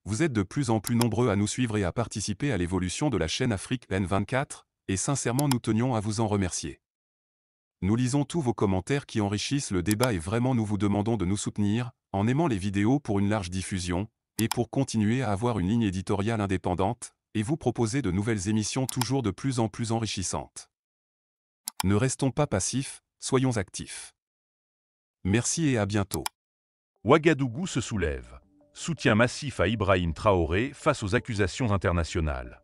Vous êtes de plus en plus nombreux à nous suivre et à participer à l'évolution de la chaîne Afrique N24, et sincèrement nous tenions à vous en remercier. Nous lisons tous vos commentaires qui enrichissent le débat et vraiment nous vous demandons de nous soutenir, en aimant les vidéos pour une large diffusion, et pour continuer à avoir une ligne éditoriale indépendante, et vous proposer de nouvelles émissions toujours de plus en plus enrichissantes. Ne restons pas passifs, soyons actifs. Merci et à bientôt. Ouagadougou se soulève. Soutien massif à Ibrahim Traoré face aux accusations internationales.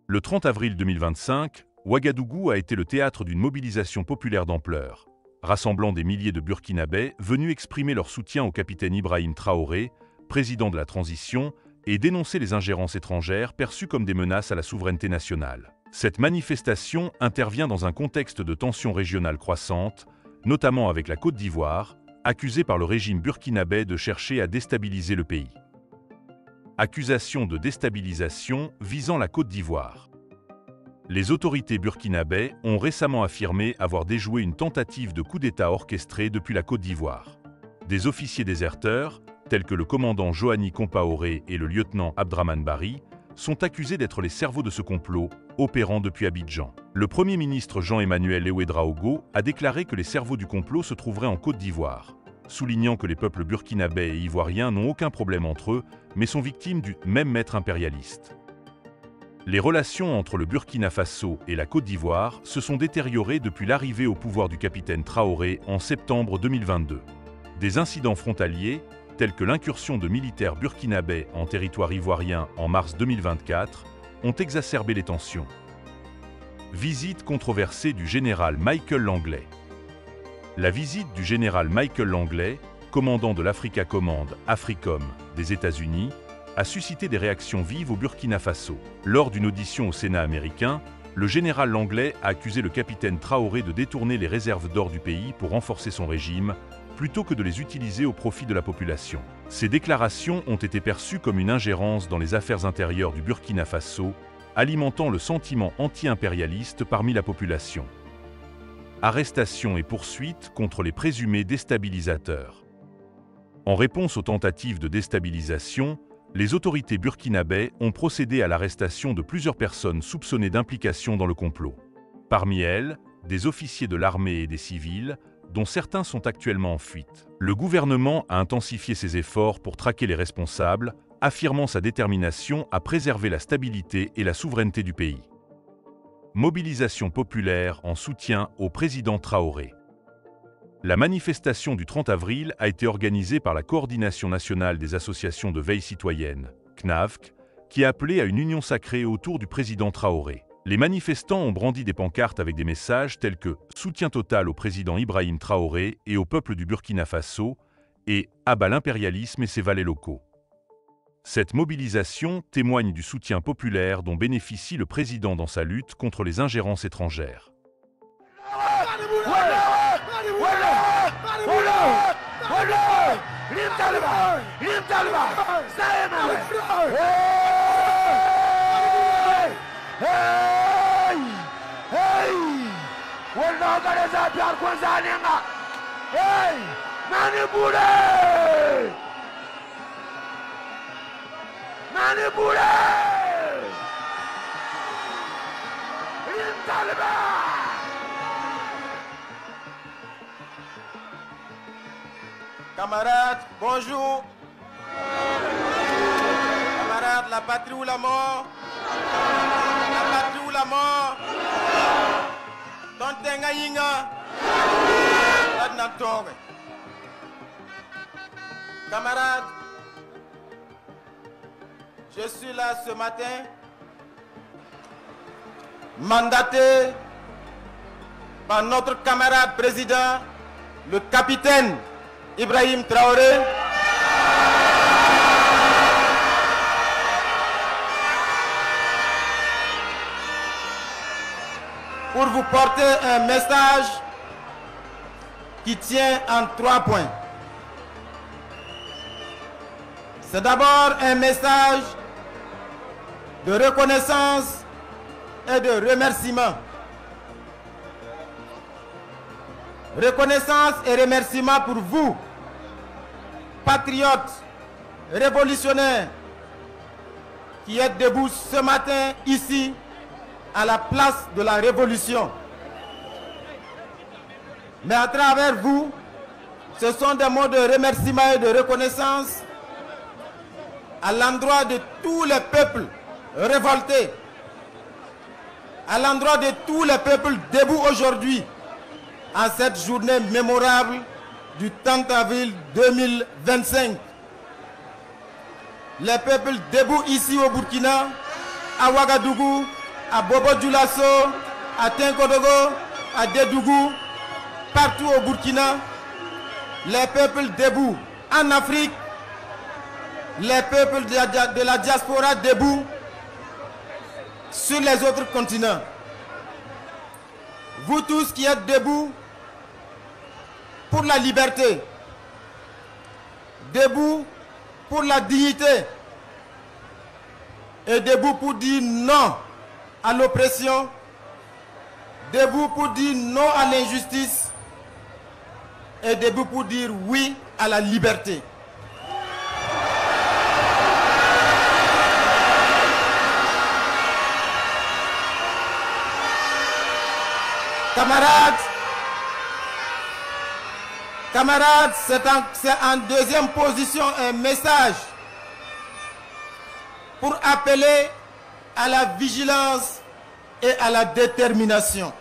Le 30 avril 2025, Ouagadougou a été le théâtre d'une mobilisation populaire d'ampleur, rassemblant des milliers de Burkinabés venus exprimer leur soutien au capitaine Ibrahim Traoré, président de la transition, et dénoncer les ingérences étrangères perçues comme des menaces à la souveraineté nationale. Cette manifestation intervient dans un contexte de tensions régionales croissantes, notamment avec la Côte d'Ivoire, accusée par le régime burkinabé de chercher à déstabiliser le pays. Accusation de déstabilisation visant la Côte d'Ivoire. Les autorités burkinabés ont récemment affirmé avoir déjoué une tentative de coup d'État orchestrée depuis la Côte d'Ivoire. Des officiers déserteurs, tels que le commandant Johanny Compaoré et le lieutenant Abdraman Bari, sont accusés d'être les cerveaux de ce complot, opérant depuis Abidjan. Le Premier ministre Jean-Emmanuel Ouédraogo a déclaré que les cerveaux du complot se trouveraient en Côte d'Ivoire, soulignant que les peuples burkinabés et ivoiriens n'ont aucun problème entre eux, mais sont victimes du même maître impérialiste. Les relations entre le Burkina Faso et la Côte d'Ivoire se sont détériorées depuis l'arrivée au pouvoir du capitaine Traoré en septembre 2022. Des incidents frontaliers, tels que l'incursion de militaires burkinabés en territoire ivoirien en mars 2024, ont exacerbé les tensions. Visite controversée du général Michael Langley. La visite du général Michael Langley, commandant de l'Africa Command, AFRICOM, des États-Unis, a suscité des réactions vives au Burkina Faso. Lors d'une audition au Sénat américain, le général Langley a accusé le capitaine Traoré de détourner les réserves d'or du pays pour renforcer son régime, plutôt que de les utiliser au profit de la population. Ces déclarations ont été perçues comme une ingérence dans les affaires intérieures du Burkina Faso, alimentant le sentiment anti-impérialiste parmi la population. Arrestations et poursuites contre les présumés déstabilisateurs. En réponse aux tentatives de déstabilisation, les autorités burkinabées ont procédé à l'arrestation de plusieurs personnes soupçonnées d'implication dans le complot. Parmi elles, des officiers de l'armée et des civils, dont certains sont actuellement en fuite. Le gouvernement a intensifié ses efforts pour traquer les responsables, affirmant sa détermination à préserver la stabilité et la souveraineté du pays. Mobilisation populaire en soutien au président Traoré. La manifestation du 30 avril a été organisée par la Coordination nationale des associations de veille citoyenne, CNAVC, qui a appelé à une union sacrée autour du président Traoré. Les manifestants ont brandi des pancartes avec des messages tels que « Soutien total au président Ibrahim Traoré et au peuple du Burkina Faso » et « Abat l'impérialisme et ses valets locaux ». Cette mobilisation témoigne du soutien populaire dont bénéficie le président dans sa lutte contre les ingérences étrangères. Camarades, bonjour. Camarades, la patrie ou la mort? La patrie ou la mort? Tontenga yinga. Ladnatore. Camarades, je suis là ce matin, mandaté par notre camarade président, le capitaine Ibrahim Traoré, pour vous porter un message qui tient en 3 points. C'est d'abord un message de reconnaissance et de remerciement. Reconnaissance et remerciement pour vous, patriotes, révolutionnaires, qui êtes debout ce matin ici à la place de la Révolution. Mais à travers vous, ce sont des mots de remerciement et de reconnaissance à l'endroit de tous les peuples révoltés, à l'endroit de tous les peuples debout aujourd'hui, en cette journée mémorable du 30 avril 2025. Les peuples debout ici au Burkina, à Ouagadougou, à Bobo-Dioulasso, à Tinkodogo, à Dédougou, partout au Burkina, les peuples debout en Afrique, les peuples de la diaspora debout sur les autres continents. Vous tous qui êtes debout pour la liberté, debout pour la dignité et debout pour dire non à l'oppression, debout pour dire non à l'injustice et debout pour dire oui à la liberté. Camarades, c'est en deuxième position un message pour appeler à la vigilance et à la détermination.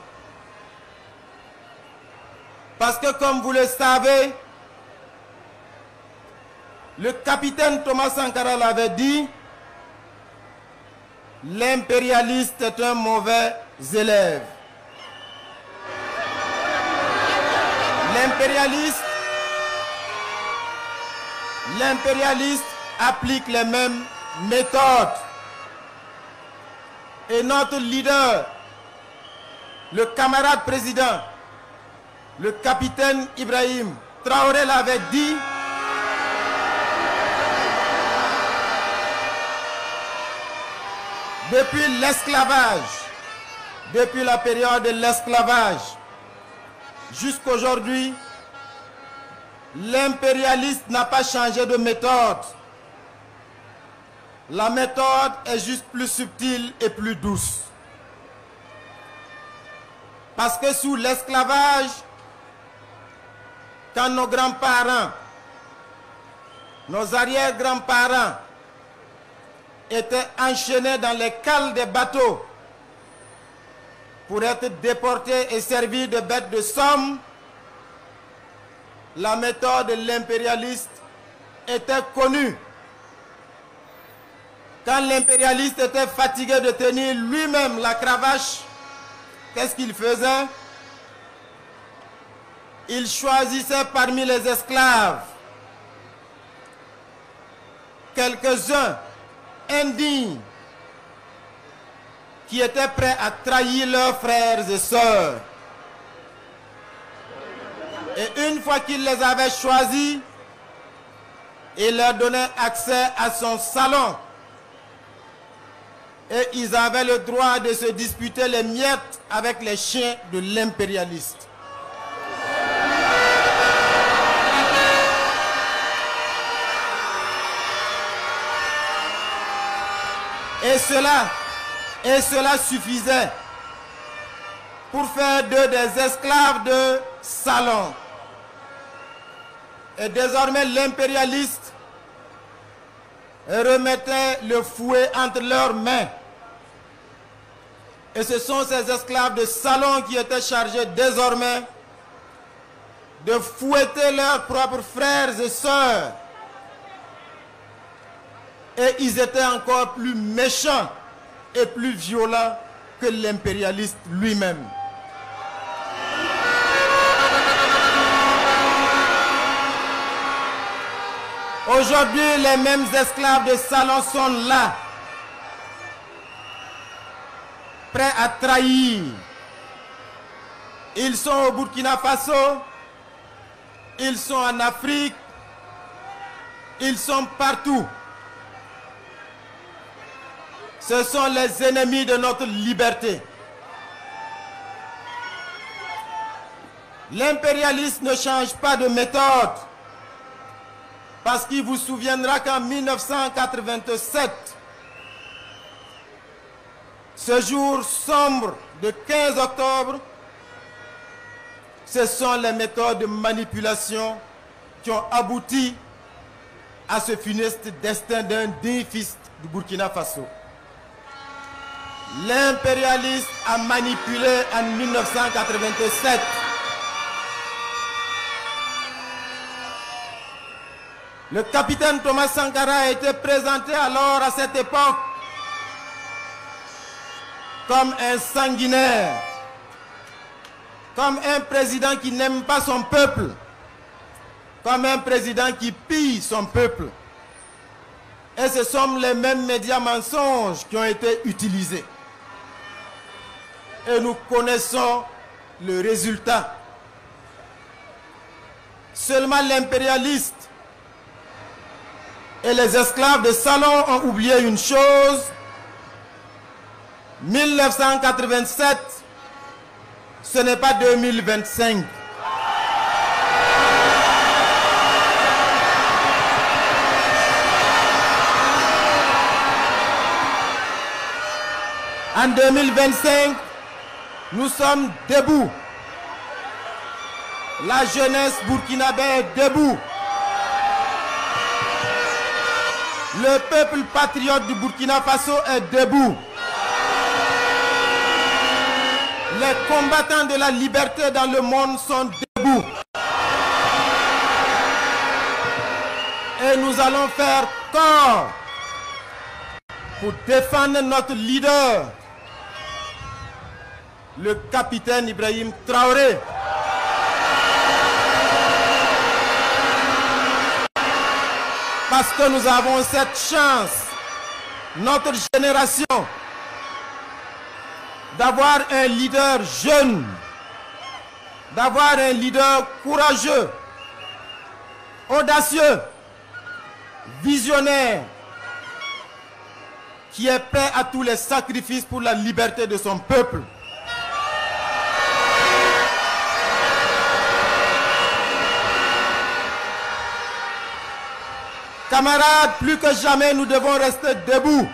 Parce que comme vous le savez, le capitaine Thomas Sankara l'avait dit, l'impérialiste est un mauvais élève. L'impérialiste applique les mêmes méthodes. Et notre leader, le camarade président, le capitaine Ibrahim Traoré l'avait dit, depuis l'esclavage, depuis la période de l'esclavage, jusqu'aujourd'hui, l'impérialiste n'a pas changé de méthode. La méthode est juste plus subtile et plus douce. Parce que sous l'esclavage, quand nos grands-parents, nos arrière-grands-parents étaient enchaînés dans les cales des bateaux pour être déportés et servis de bêtes de somme, la méthode de l'impérialiste était connue. Quand l'impérialiste était fatigué de tenir lui-même la cravache, qu'est-ce qu'il faisait? Il choisissait parmi les esclaves quelques-uns indignes qui étaient prêts à trahir leurs frères et sœurs. Et une fois qu'il les avait choisis, il leur donnait accès à son salon. Et ils avaient le droit de se disputer les miettes avec les chiens de l'impérialiste. Et cela suffisait pour faire d'eux des esclaves de salon. Et désormais l'impérialiste remettait le fouet entre leurs mains. Et ce sont ces esclaves de salon qui étaient chargés désormais de fouetter leurs propres frères et sœurs. Et ils étaient encore plus méchants et plus violents que l'impérialiste lui-même. Aujourd'hui, les mêmes esclaves de salon sont là, prêts à trahir. Ils sont au Burkina Faso, ils sont en Afrique, ils sont partout. Ce sont les ennemis de notre liberté. L'impérialiste ne change pas de méthode. Parce qu'il vous souviendra qu'en 1987, Ce jour sombre de 15 octobre, ce sont les méthodes de manipulation qui ont abouti à ce funeste destin d'un digne fils du Burkina Faso. L'impérialiste a manipulé en 1987. Le capitaine Thomas Sankara a été présenté alors à cette époque comme un sanguinaire, comme un président qui n'aime pas son peuple, comme un président qui pille son peuple. Et ce sont les mêmes médias mensonges qui ont été utilisés. Et nous connaissons le résultat. Seulement l'impérialiste et les esclaves de salon ont oublié une chose. 1987, ce n'est pas 2025. En 2025, nous sommes debout. La jeunesse burkinabé est debout. Le peuple patriote du Burkina Faso est debout. Les combattants de la liberté dans le monde sont debout. Et nous allons faire corps pour défendre notre leader, le capitaine Ibrahim Traoré. Parce que nous avons cette chance, notre génération, d'avoir un leader jeune, d'avoir un leader courageux, audacieux, visionnaire, qui est prêt à tous les sacrifices pour la liberté de son peuple. Camarades, plus que jamais, nous devons rester debout.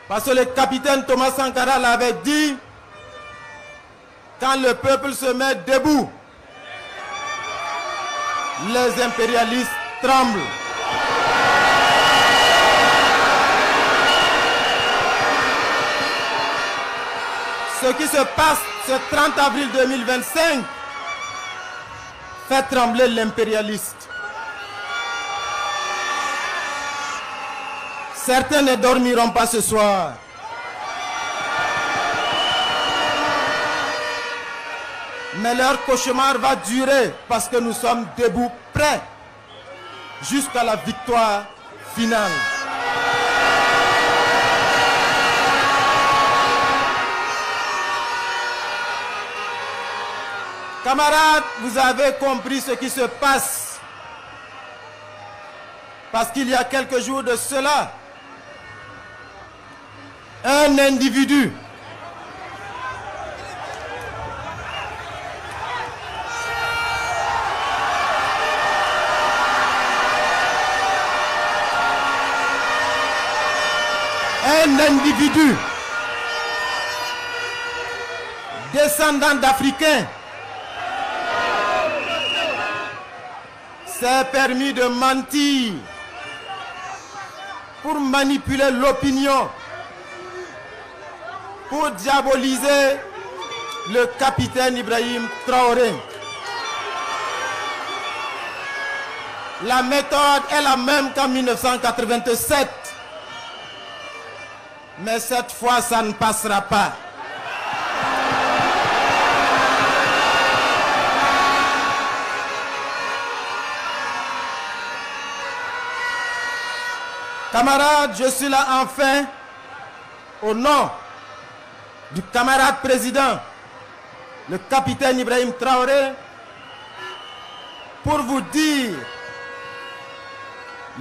Parce que le capitaine Thomas Sankara l'avait dit, quand le peuple se met debout, les impérialistes tremblent. Ce qui se passe ce 30 avril 2025 fait trembler l'impérialiste. Certains ne dormiront pas ce soir. Mais leur cauchemar va durer parce que nous sommes debout, prêts jusqu'à la victoire finale. Camarades, vous avez compris ce qui se passe. Parce qu'il y a quelques jours de cela, un individu descendant d'Africains s'est permis de mentir pour manipuler l'opinion, pour diaboliser le capitaine Ibrahim Traoré. La méthode est la même qu'en 1987. Mais cette fois, ça ne passera pas. Camarades, je suis là enfin au nom du camarade président, le capitaine Ibrahim Traoré, pour vous dire,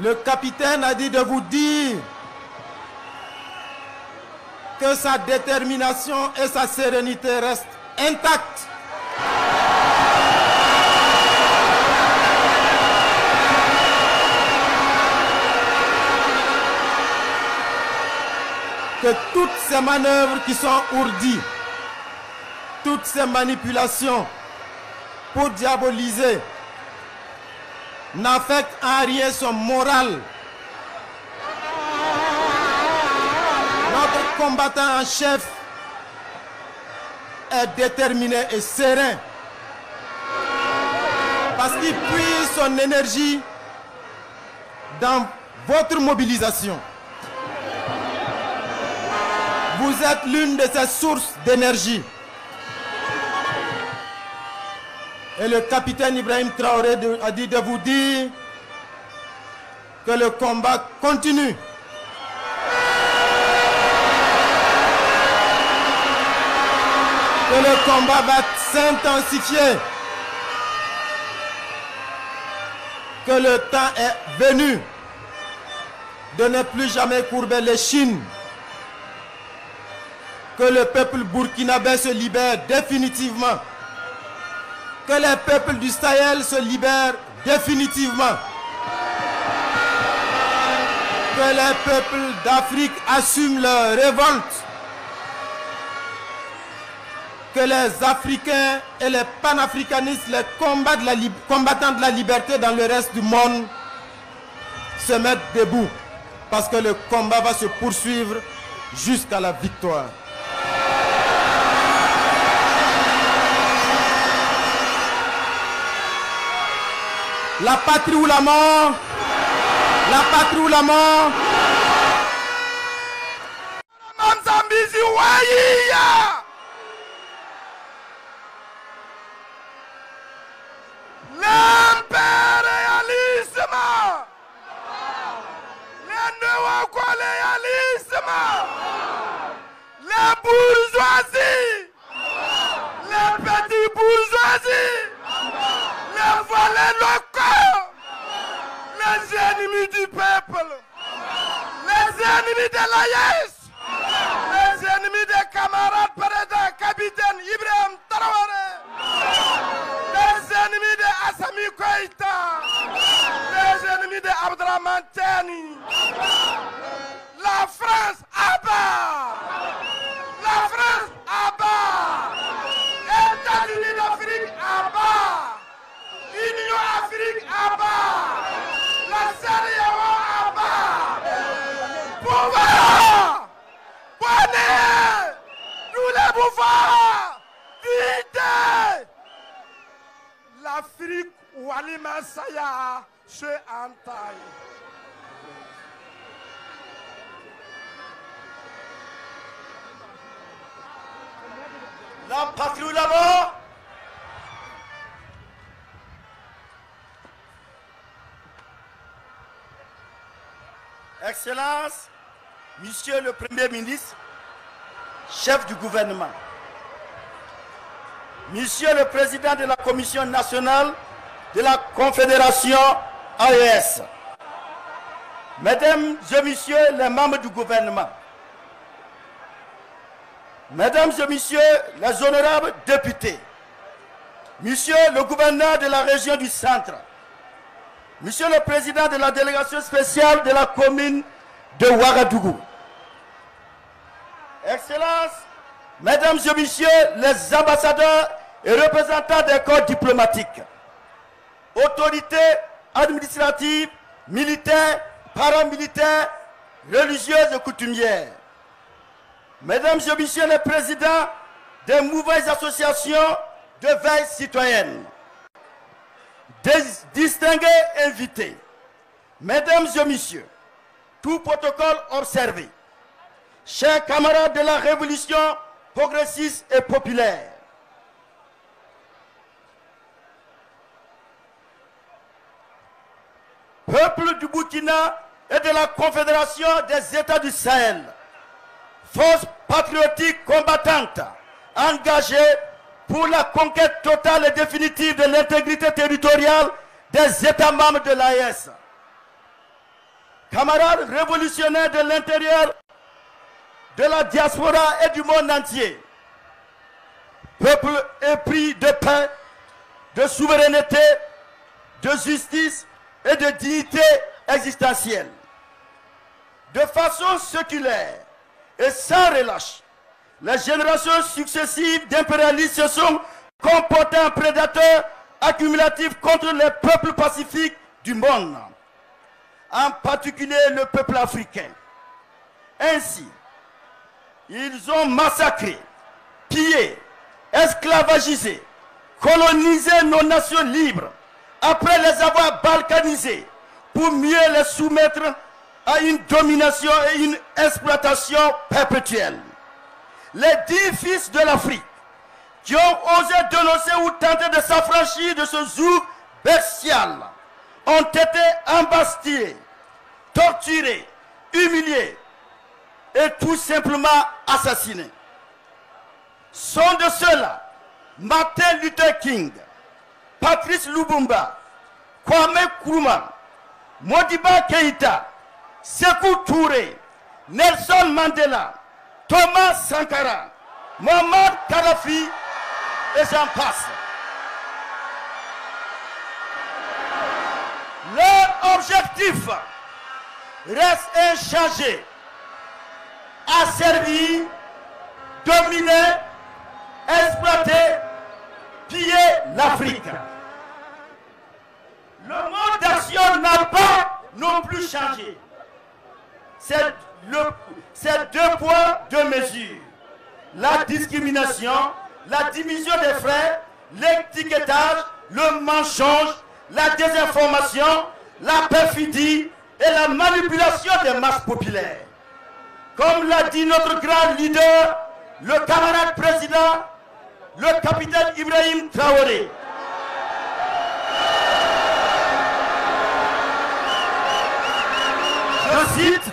le capitaine a dit de vous dire que sa détermination et sa sérénité restent intactes. que toutes ces manœuvres qui sont ourdies, toutes ces manipulations pour diaboliser n'affectent en rien son moral. Notre combattant en chef est déterminé et serein parce qu'il puise son énergie dans votre mobilisation. Vous êtes l'une de ces sources d'énergie. Et le capitaine Ibrahim Traoré a dit de vous dire que le combat continue. Que le combat va s'intensifier. Que le temps est venu de ne plus jamais courber les chines. Que le peuple burkinabé se libère définitivement. Que les peuples du Sahel se libèrent définitivement. Que les peuples d'Afrique assument leur révolte. Que les Africains et les panafricanistes, les combattants de la liberté dans le reste du monde se mettent debout. Parce que le combat va se poursuivre jusqu'à la victoire. La patrie ou la mort. La patrie ou la mort. L'impérialisme. Le néocolonialisme. La bourgeoisie. Les petits bourgeoisie. Les volets locaux. Les ennemis du peuple. Les ennemis de l'AES. Les ennemis des camarades président capitaine Ibrahim Traoré. Les ennemis de Assami Koïta. Les ennemis de Abdraman Tiani. La France abat. La France abat. États-Unis d'Afrique abat. Union Afrique abat. La CEDEAO abat. Pouvoir. Prenez tous les pouvoirs. Vite. L'Afrique ou Alima Saya se entaille. La patrie ou la mort. Excellence, Monsieur le Premier ministre, chef du gouvernement, Monsieur le Président de la Commission nationale de la Confédération AES, Mesdames et Messieurs les membres du gouvernement, Mesdames et Messieurs les honorables députés, Monsieur le gouverneur de la région du Centre, Monsieur le Président de la délégation spéciale de la commune de Ouagadougou, Excellences, Mesdames et Messieurs les ambassadeurs et représentants des corps diplomatiques, autorités administratives, militaires, paramilitaires, religieuses et coutumières, Mesdames et Messieurs les présidents des nouvelles associations de veille citoyenne, des distingués invités, Mesdames et Messieurs, tout protocole observé, chers camarades de la révolution progressiste et populaire, peuple du Burkina et de la Confédération des États du Sahel, force patriotique combattante, engagée pour la conquête totale et définitive de l'intégrité territoriale des États membres de l'AES. Camarades révolutionnaires de l'intérieur, de la diaspora et du monde entier, peuple épris de paix, de souveraineté, de justice et de dignité existentielle. De façon séculaire et sans relâche. Les générations successives d'impérialistes se sont comportées en prédateurs accumulatifs contre les peuples pacifiques du monde, en particulier le peuple africain. Ainsi, ils ont massacré, pillé, esclavagisé, colonisé nos nations libres, après les avoir balkanisées, pour mieux les soumettre à une domination et une exploitation perpétuelle. Les 10 fils de l'Afrique qui ont osé dénoncer ou tenter de s'affranchir de ce joug bestial ont été embastillés, torturés, humiliés et tout simplement assassinés. Sont de ceux-là Martin Luther King, Patrice Lumumba, Kwame Nkrumah, Modibo Keïta, Sékou Touré, Nelson Mandela, Thomas Sankara, Muammar Kadhafi et j'en passe. Leur objectif reste inchangé: asservir, dominer, exploiter, piller l'Afrique. Le mode d'action n'a pas non plus changé. C'est 2 poids, 2 mesures. La discrimination, la division des frais, l'étiquetage, le mensonge, la désinformation, la perfidie et la manipulation des masses populaires. Comme l'a dit notre grand leader, le camarade président, le capitaine Ibrahim Traoré. Je cite: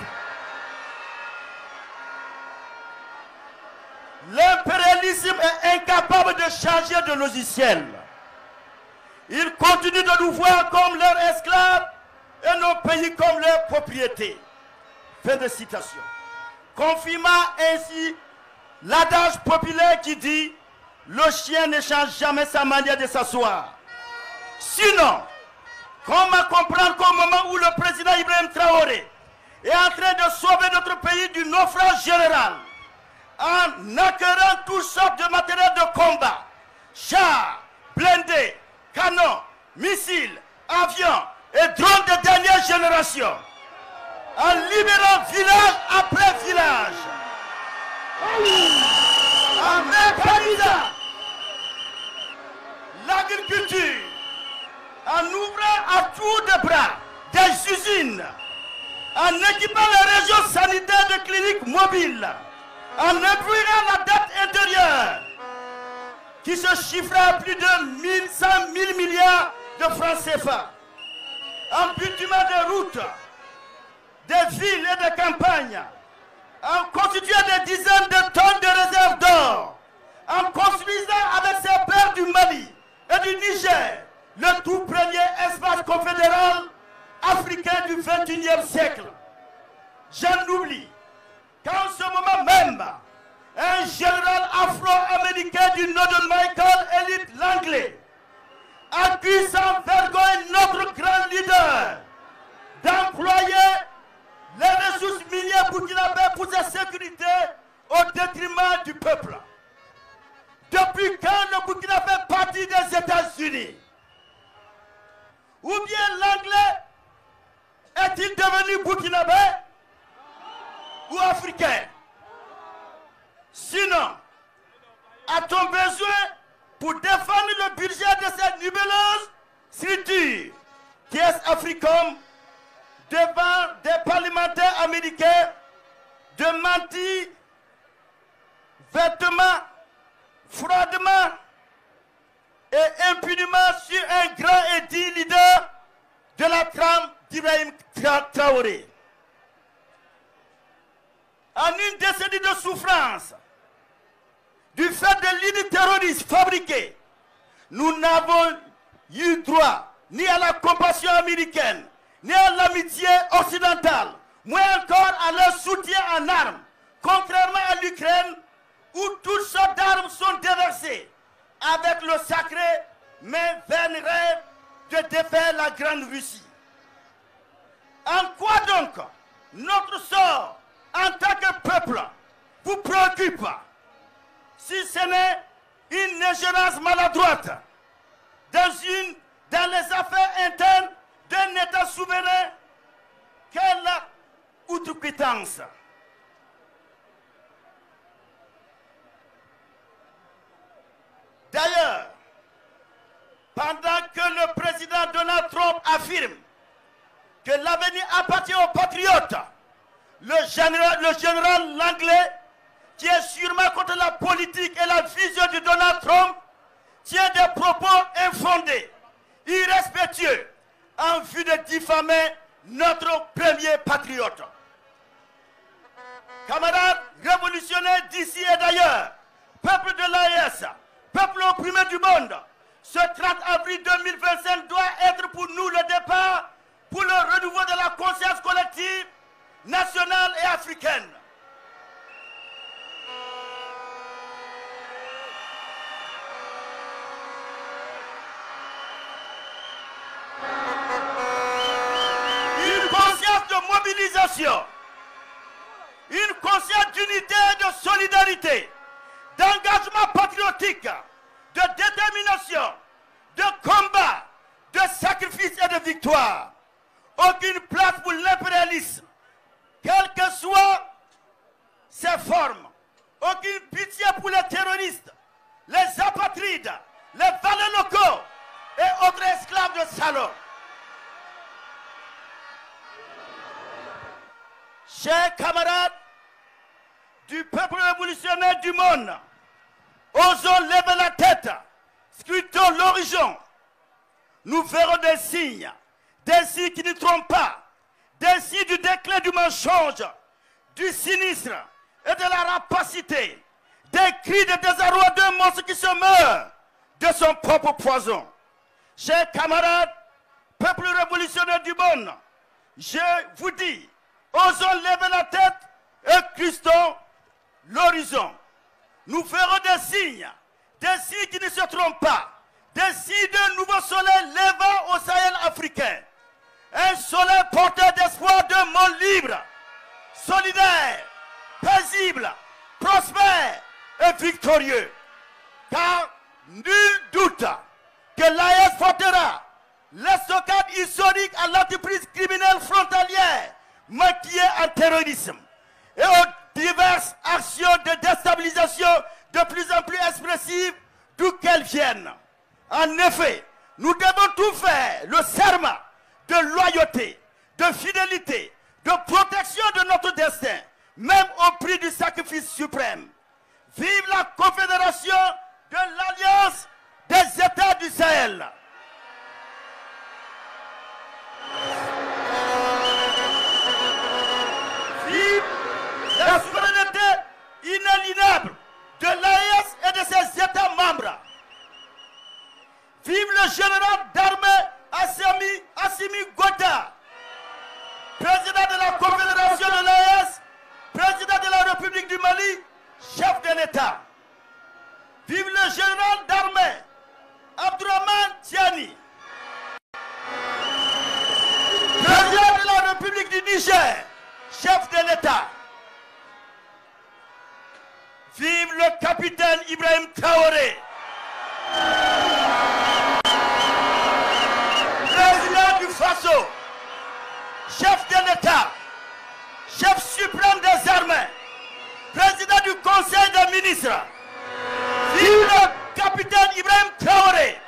l'impérialisme est incapable de changer de logiciel. Ils continuent de nous voir comme leurs esclaves et nos pays comme leurs propriétés. Fin de citation. Confirmant ainsi l'adage populaire qui dit: le chien ne change jamais sa manière de s'asseoir. Sinon, comment comprendre qu'au moment où le président Ibrahim Traoré est en train de sauver notre pays du naufrage général, en acquérant toutes sortes de matériel de combat, chars, blindés, canons, missiles, avions et drones de dernière génération, en libérant village après village, en mécanisant l'agriculture, en ouvrant à tour de bras des usines, en équipant les régions sanitaires de cliniques mobiles, en incluant la dette intérieure qui se chiffrait à plus de 1100 000 milliards de francs CFA, en bitumant des routes, des villes et des campagnes, en constituant des dizaines de tonnes de réserves d'or, en construisant avec ses pairs du Mali et du Niger le tout premier espace confédéral africain du XXIe siècle. J'en oublie qu'en ce moment même, un général afro-américain du nom de Michael Elliott Langley accuse sans vergogne notre grand leader d'employer les ressources minières burkinabées pour sa sécurité au détriment du peuple. Depuis quand le Burkina fait partie des États-Unis? Ou bien l'anglais est-il devenu burkinabé ou africain? Sinon, a-t-on besoin pour défendre le budget de cette numéreuse structure qui est Africom devant des parlementaires américains de mentir vêtement, froidement et impunément sur un grand et digne leader de la trame d'Ibrahim Traoré? En une décennie de souffrance, du fait de l'idée terroriste fabriquée, nous n'avons eu droit ni à la compassion américaine, ni à l'amitié occidentale, moins encore à leur soutien en armes, contrairement à l'Ukraine, où toutes sortes d'armes sont déversées, avec le sacré mais vain rêve de défaire la Grande Russie. En quoi donc notre sort en tant que peuple vous préoccupe, si ce n'est une ingérence maladroite dans les affaires internes d'un État souverain, quelle outrecuidance. D'ailleurs, pendant que le président Donald Trump affirme que l'avenir appartient aux patriotes, le général Langley, qui est sûrement contre la politique et la vision de Donald Trump, tient des propos infondés, irrespectueux, en vue de diffamer notre premier patriote. Camarades révolutionnaires d'ici et d'ailleurs, peuple de l'AES, peuple opprimé du monde, ce 30 avril 2025 doit être pour nous le départ pour le renouveau de la conscience collective, nationale et africaine. Une conscience de mobilisation, une conscience d'unité et de solidarité, d'engagement patriotique, de détermination, de combat, de sacrifice et de victoire. Aucune place pour l'impérialisme, quelles que soient ses formes. Aucune pitié pour les terroristes, les apatrides, les valets locaux et autres esclaves de salauds. Chers camarades du peuple révolutionnaire du monde, osons lever la tête, scrutons l'horizon. Nous verrons des signes qui ne trompent pas, des signes du déclin du mensonge, du sinistre et de la rapacité, des cris de désarroi d'un monstre qui se meurt de son propre poison. Chers camarades, peuple révolutionnaire du monde, je vous dis, osons lever la tête et cristons l'horizon. Nous ferons des signes qui ne se trompent pas, des signes d'un nouveau soleil levant au Sahel africain. Un soleil porteur d'espoir d'un monde libre, solidaire, paisible, prospère et victorieux. Car nul doute que l'AES portera l'estocade historique à l'entreprise criminelle frontalière maquillée en terrorisme et aux diverses actions de déstabilisation de plus en plus expressives d'où qu'elles viennent. En effet, nous devons tout faire, le serment de loyauté, de fidélité, de protection de notre destin, même au prix du sacrifice suprême. Vive la confédération de l'Alliance des États du Sahel. Vive la souveraineté inaliénable de l'AES et de ses États membres. Vive le général d'armée Assimi Goïta, président de la Confédération de l'AES, président de la République du Mali, chef de l'État. Vive le général d'armée Abdourahmane Tiani, président de la République du Niger, chef de l'État. Vive le capitaine Ibrahim Traoré, président du Faso, chef de l'État, chef suprême des armées, président du Conseil des ministres. Vive le capitaine Ibrahim Traoré,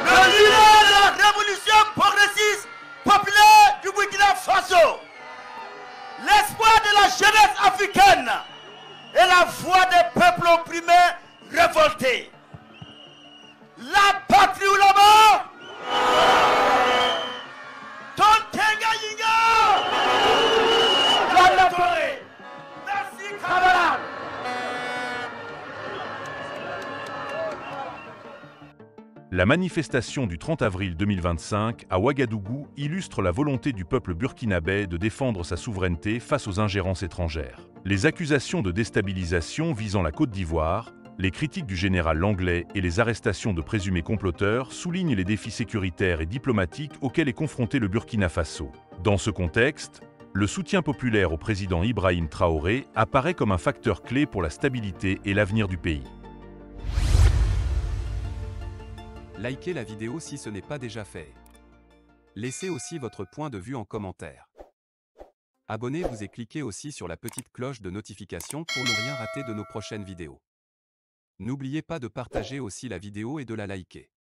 le leader de la révolution progressiste populaire du Burkina Faso, l'espoir de la jeunesse africaine et la voix des peuples opprimés révoltés. La patrie ou la mort. Tontenga Yinga. Merci camarades. La manifestation du 30 avril 2025 à Ouagadougou illustre la volonté du peuple burkinabé de défendre sa souveraineté face aux ingérences étrangères. Les accusations de déstabilisation visant la Côte d'Ivoire, les critiques du général Langley et les arrestations de présumés comploteurs soulignent les défis sécuritaires et diplomatiques auxquels est confronté le Burkina Faso. Dans ce contexte, Le soutien populaire au président Ibrahim Traoré apparaît comme un facteur clé pour la stabilité et l'avenir du pays. Likez la vidéo si ce n'est pas déjà fait. Laissez aussi votre point de vue en commentaire. Abonnez-vous et cliquez aussi sur la petite cloche de notification pour ne rien rater de nos prochaines vidéos. N'oubliez pas de partager aussi la vidéo et de la liker.